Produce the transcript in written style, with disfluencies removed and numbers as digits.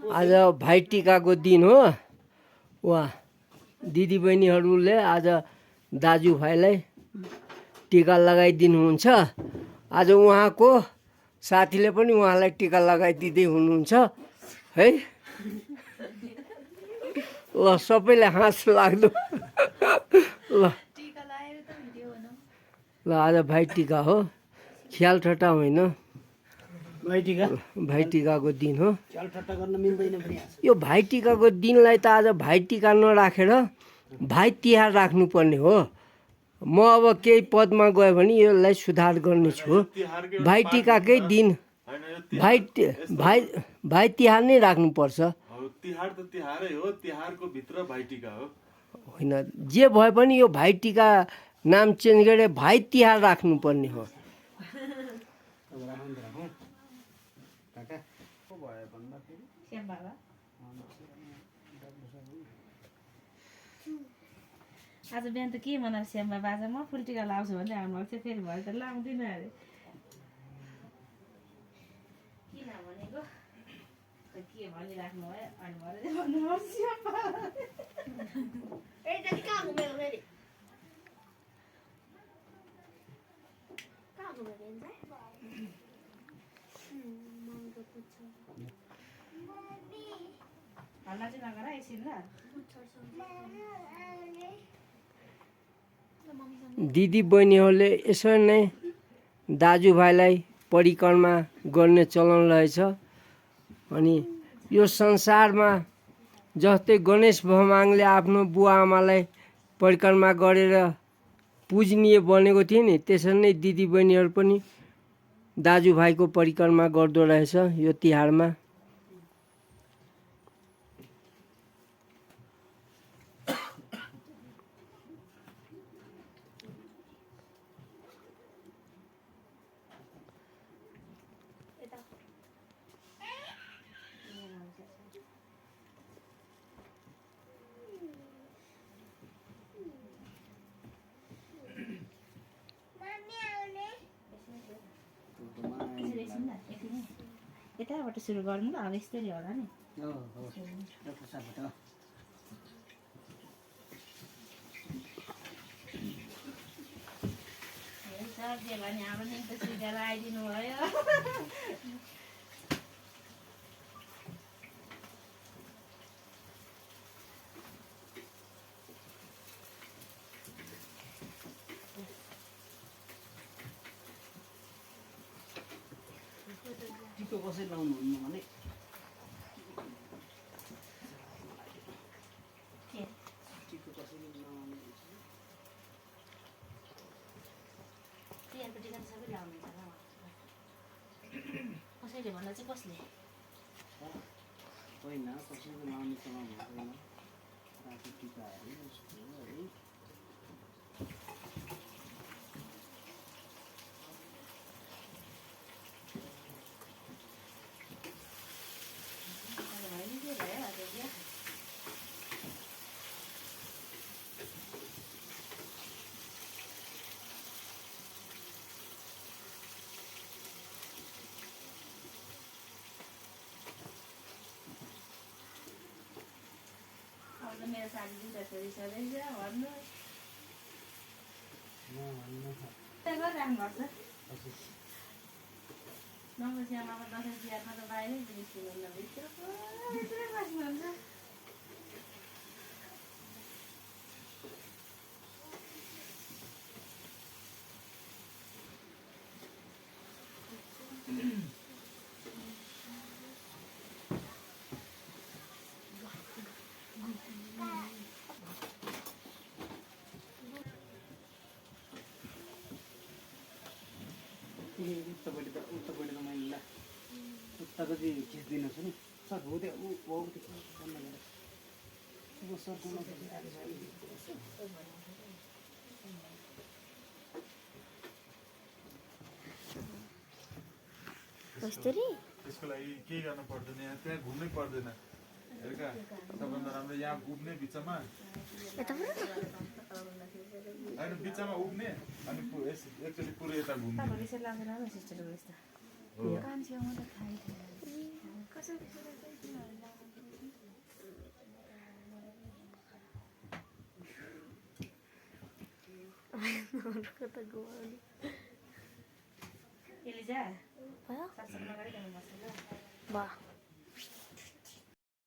आज भाइटिकाको दिन हो। वा दिदीबहिनीहरूले आज दाजुभाइलाई टिका लगाइदिनुहुन्छ। आज उहाँको साथीले पनि उहाँलाई टिका लगाइदिँदै हुनुहुन्छ है। ल सबैले हाँस लाग्दो। ल आज भाइटिका हो, ख्याल ठट्टा होइन। भाइटिकाको दिन हो। यो भाइटिकाको दिनलाई त आज भाइटिका नराखेर भाइ तिहार राख्नुपर्ने हो। म अब केही पदमा गयो भने यसलाई सुधार गर्नेछु। भाइटिकाकै दिन भाइ तिहार नै राख्नुपर्छ। तिहार त तिहारै हो, तिहारको भित्र भाइटिका हो होइन। जे भए पनि यो भाइटिका नाम चेन्ज गरेर भाइ तिहार राख्नुपर्ने हो। आज बिहान त के मनाएको श्यामबा बाजा म फुल टिका लाउँछु भन्दै आउनुभएको थियो, फेरि भरे त लाउँदिनँ अरे। किन भनेको के भनिराख्नु भयो अनि भरे भन्नुभयो श्यामबा। हल्ला चाहिँ नगर एकछिन ल। दिदीबहिनीहरूले यसरी नै दाजुभाइलाई परिक्रमा गर्ने चलन रहेछ। अनि यो संसारमा जस्तै गणेश भगवानले आफ्नो बुवा आमालाई परिक्रमा गरेर पूजनीय बनेको थिए नि, त्यसरी नै दिदीबहिनीहरू पनि दाजुभाइको परिक्रमा गर्दो रहेछ यो तिहारमा। यताबाट सुरु गर्नु ल, अब यस्तरी होला नि। सक्यो भने हाम्रो नि त सिधा लगाइदिनु भयो। टिको कसरी लाउनु हुन्न भने टिको कसरी लाउनु तिहारको टिका त सबै लाउनुहुन्छ होला। कसैले भन्दा चाहिँ कसले होइन, कसैको लाउने चलन हुँदैन। राति टिकाहरू यस्तो है। मेरो साथी दुईवटा छोरी छँदैछ भन्नु गरिराख्नुपर्छ। नम्बरसियामाको दसैँ तिहारमा त बाहिरै निस्किनुहुन्न, भित्रै बस्नुहुन्छ। उतापट्टि त मैले ल उताको चाहिँ खिच्दिनुहोस् नि सर। हो त्यो हो कस्तरी त्यसको लागि केही गर्नु पर्दैन, यहाँ त्यहाँ घुम्नै पर्दैन। हेर्का सबभन्दा राम्रो यहाँ उब्ने बिचमा होइन, बिचमा उब्ने अनि एकचोटि पुरै यता घुम्ने। कता घुमाउने एलिजा भयो सागसब्जी नगरिकन बस्नु ल भयो